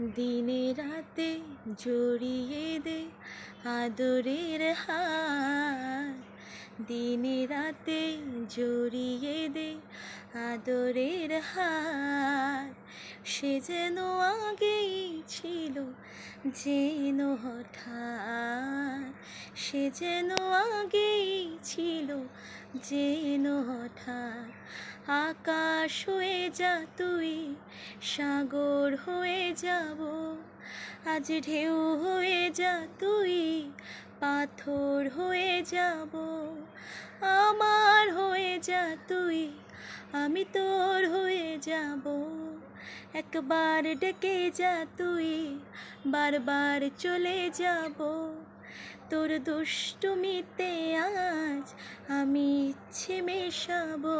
দিনে রাতে জড়িয়ে দে আদরের হাত, দিনে রাতে জড়িয়ে দে আদরের হাত। সে যেন আগেই ছিল, যেন হঠাৎ, সে যেন আগেই ছিল, যেন হঠাৎ। আকাশ হয়ে যা তুই, সাগর হয়ে যাব, আজ ঢেউ হয়ে যা তুই, পাথর হয়ে যাব। আমার হয়ে যা তুই, আমি তোর হয়ে যাব। একবার ডেকে যা তুই, বারবার চলে যাব। তোর দুষ্টুমিতে আজ আমি ইচ্ছে মেশাবো।